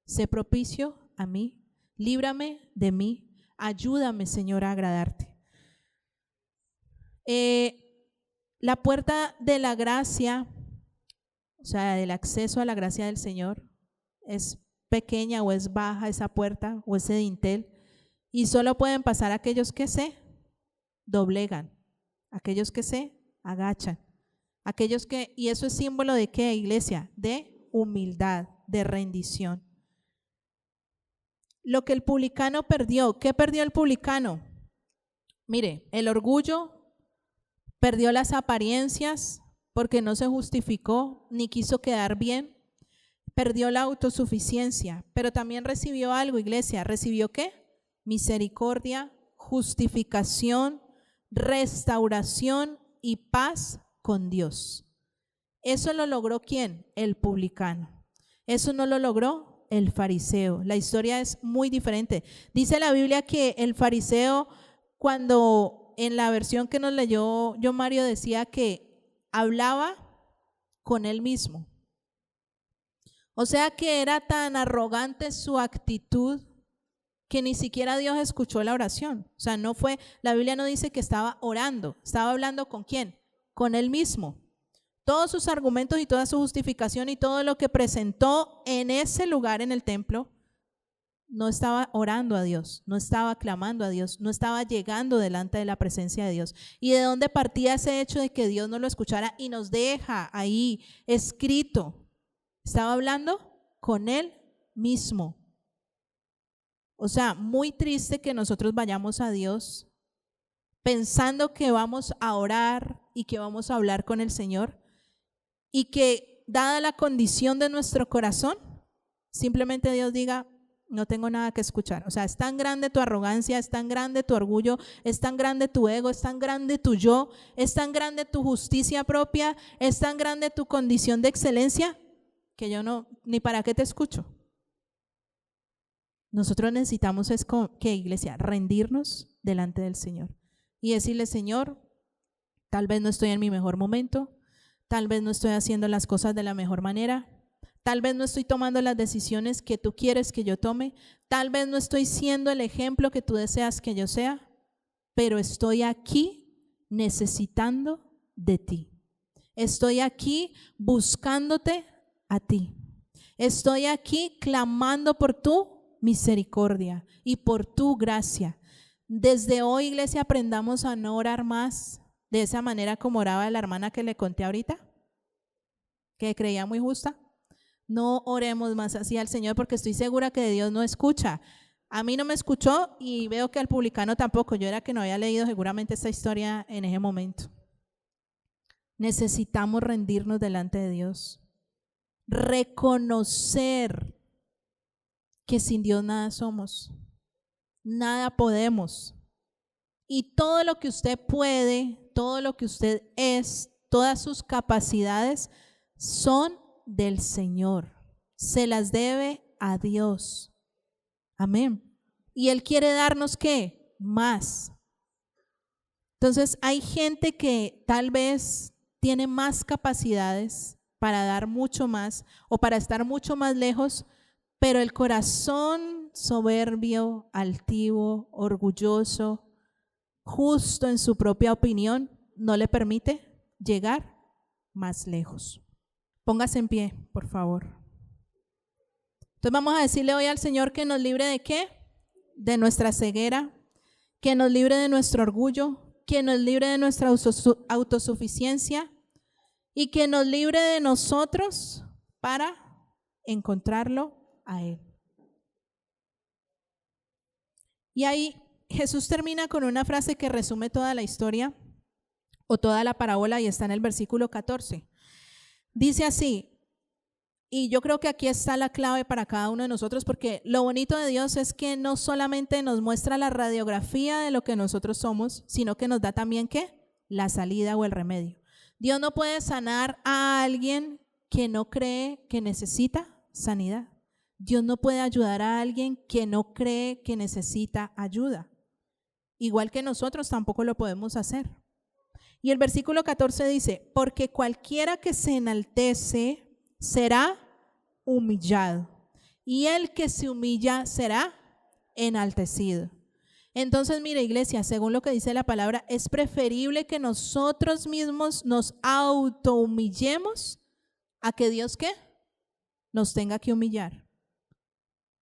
S2: Sé propicio a mí, líbrame de mí, ayúdame, Señor, a agradarte. La puerta de la gracia, o sea, del acceso a la gracia del Señor, es pequeña o es baja esa puerta o ese dintel, y solo pueden pasar aquellos que se doblegan, aquellos que se agachan, aquellos que, y eso es símbolo de ¿qué, iglesia? De humildad, de rendición. Lo que el publicano perdió, ¿qué perdió el publicano? Mire, el orgullo, perdió las apariencias porque no se justificó ni quiso quedar bien, perdió la autosuficiencia, pero también recibió algo, iglesia. ¿Recibió qué? Misericordia, justificación, restauración y paz con Dios. ¿Eso lo logró quién? El publicano. Eso no lo logró el fariseo. La historia es muy diferente. Dice la Biblia que el fariseo, cuando en la versión que nos leyó yo Mario, decía que hablaba con él mismo. O sea que era tan arrogante su actitud que ni siquiera Dios escuchó la oración. O sea, no fue, la Biblia no dice que estaba orando, estaba hablando ¿con quién? Con él mismo. Todos sus argumentos y toda su justificación y todo lo que presentó en ese lugar en el templo, no estaba orando a Dios, no estaba clamando a Dios, no estaba llegando delante de la presencia de Dios. ¿Y de dónde partía ese hecho de que Dios no lo escuchara y nos deja ahí escrito? Estaba hablando con él mismo. O sea, muy triste que nosotros vayamos a Dios pensando que vamos a orar y que vamos a hablar con el Señor y que, dada la condición de nuestro corazón, simplemente Dios diga, no tengo nada que escuchar. O sea, es tan grande tu arrogancia, es tan grande tu orgullo, es tan grande tu ego, es tan grande tu yo, es tan grande tu justicia propia, es tan grande tu condición de excelencia que yo no, ni para qué te escucho. Nosotros necesitamos es que, iglesia, rendirnos delante del Señor y decirle, Señor, tal vez no estoy en mi mejor momento, tal vez no estoy haciendo las cosas de la mejor manera, tal vez no estoy tomando las decisiones que tú quieres que yo tome, tal vez no estoy siendo el ejemplo que tú deseas que yo sea, pero estoy aquí necesitando de ti. Estoy aquí buscándote a ti. Estoy aquí clamando por tu misericordia y por tu gracia. Desde hoy, iglesia, aprendamos a no orar más de esa manera como oraba la hermana que le conté ahorita, que creía muy justa. No oremos más así al Señor porque estoy segura que Dios no escucha. A mí no me escuchó y veo que al publicano tampoco. Yo era que no había leído seguramente esta historia en ese momento. Necesitamos rendirnos delante de Dios. Reconocer que sin Dios nada somos, nada podemos. Y todo lo que usted puede, todo lo que usted es, todas sus capacidades son del Señor. Se las debe a Dios. Amén. Y Él quiere darnos ¿qué? Más. Entonces hay gente que tal vez tiene más capacidades para dar mucho más o para estar mucho más lejos, pero el corazón soberbio, altivo, orgulloso, justo en su propia opinión, no le permite llegar más lejos. Póngase en pie, por favor. Entonces vamos a decirle hoy al Señor que nos libre ¿de qué? De nuestra ceguera, que nos libre de nuestro orgullo, que nos libre de nuestra autosuficiencia y que nos libre de nosotros para encontrarlo a Él. Y ahí Jesús termina con una frase que resume toda la historia o toda la parábola y está en el versículo 14. Dice así, y yo creo que aquí está la clave para cada uno de nosotros, porque lo bonito de Dios es que no solamente nos muestra la radiografía de lo que nosotros somos, sino que nos da también ¿qué? La salida o el remedio. Dios no puede sanar a alguien que no cree que necesita sanidad. Dios no puede ayudar a alguien que no cree que necesita ayuda. Igual que nosotros tampoco lo podemos hacer. Y el versículo 14 dice, porque cualquiera que se enaltece será humillado, y el que se humilla será enaltecido. Entonces, mire, iglesia, según lo que dice la palabra, es preferible que nosotros mismos nos autohumillemos a que Dios, ¿qué?, nos tenga que humillar.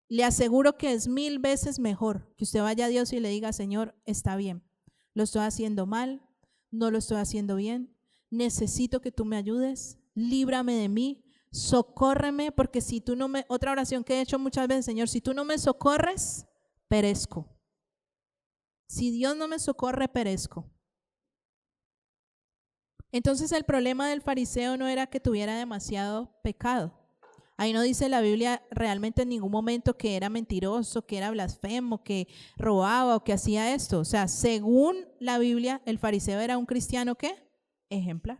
S2: Le aseguro que es 1000 veces mejor que usted vaya a Dios y le diga, Señor, está bien, lo estoy haciendo mal, no lo estoy haciendo bien, necesito que tú me ayudes, líbrame de mí, socórreme, porque si tú no me, otra oración que he hecho muchas veces, Señor, si tú no me socorres, perezco. Si Dios no me socorre, perezco. Entonces el problema del fariseo no era que tuviera demasiado pecado. Ahí no dice la Biblia realmente en ningún momento que era mentiroso, que era blasfemo, que robaba o que hacía esto. O sea, según la Biblia, el fariseo era un cristiano, ¿qué?, ejemplar.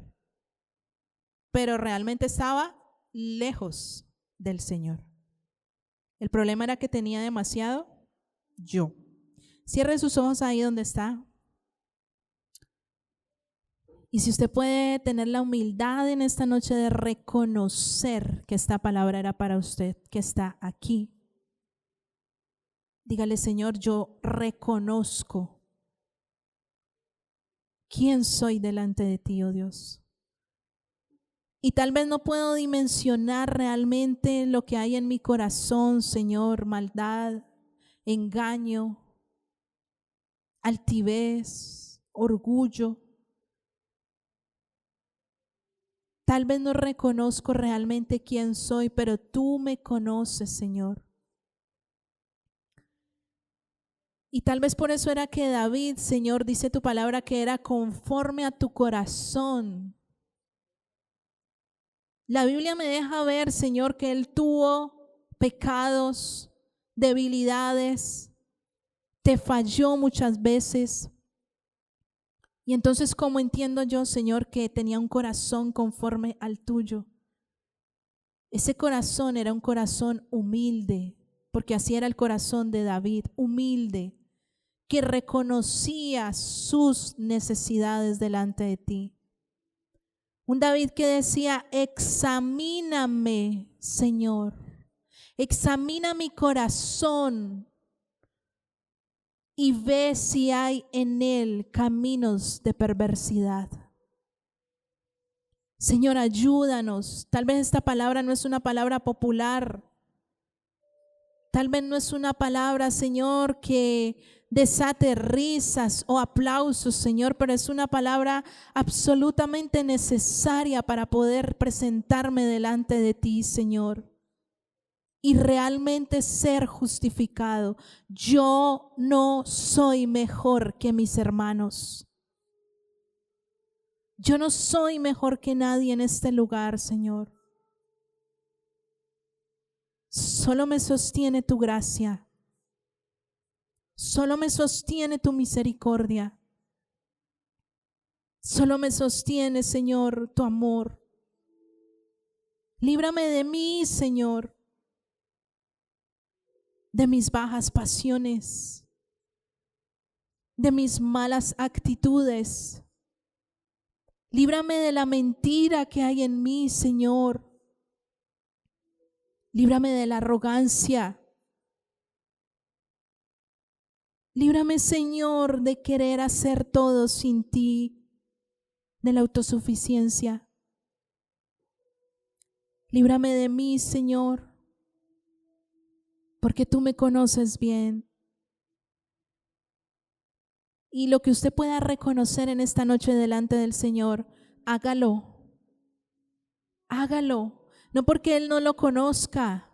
S2: Pero realmente estaba lejos del Señor. El problema era que tenía demasiado yo. Cierre sus ojos ahí donde está. Y si usted puede tener la humildad en esta noche de reconocer que esta palabra era para usted, que está aquí. Dígale, Señor, yo reconozco quién soy delante de ti, oh Dios. Y tal vez no puedo dimensionar realmente lo que hay en mi corazón, Señor, maldad, engaño, altivez, orgullo. Tal vez no reconozco realmente quién soy, pero tú me conoces, Señor. Y tal vez por eso era que David, Señor, dice tu palabra que era conforme a tu corazón. La Biblia me deja ver, Señor, que él tuvo pecados, debilidades, te falló muchas veces. Y entonces, ¿cómo entiendo yo, Señor, que tenía un corazón conforme al tuyo? Ese corazón era un corazón humilde, porque así era el corazón de David, humilde, que reconocía sus necesidades delante de ti. Un David que decía, examíname, Señor, examina mi corazón y ve si hay en él caminos de perversidad. Señor, ayúdanos. Tal vez esta palabra no es una palabra popular. Tal vez no es una palabra, Señor, que desate risas o aplausos, Señor, pero es una palabra absolutamente necesaria para poder presentarme delante de ti, Señor, y realmente ser justificado. Yo no soy mejor que mis hermanos. Yo no soy mejor que nadie en este lugar, Señor. Solo me sostiene tu gracia. Solo me sostiene tu misericordia. Solo me sostiene, Señor, tu amor. Líbrame de mí, Señor, de mis bajas pasiones, de mis malas actitudes. Líbrame de la mentira que hay en mí, Señor. Líbrame de la arrogancia. Líbrame, Señor, de querer hacer todo sin ti, de la autosuficiencia. Líbrame de mí, Señor, porque tú me conoces bien. Y lo que usted pueda reconocer en esta noche delante del Señor, hágalo. Hágalo. No porque Él no lo conozca,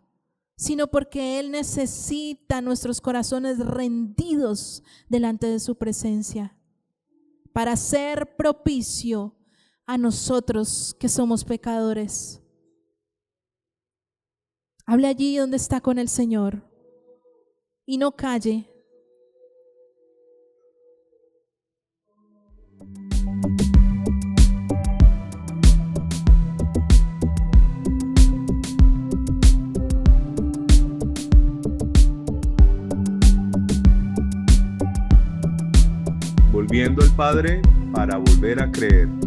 S2: sino porque Él necesita nuestros corazones rendidos delante de su presencia para ser propicio a nosotros que somos pecadores. Hable allí donde está con el Señor y no calle.
S1: Volviendo al Padre para volver a creer.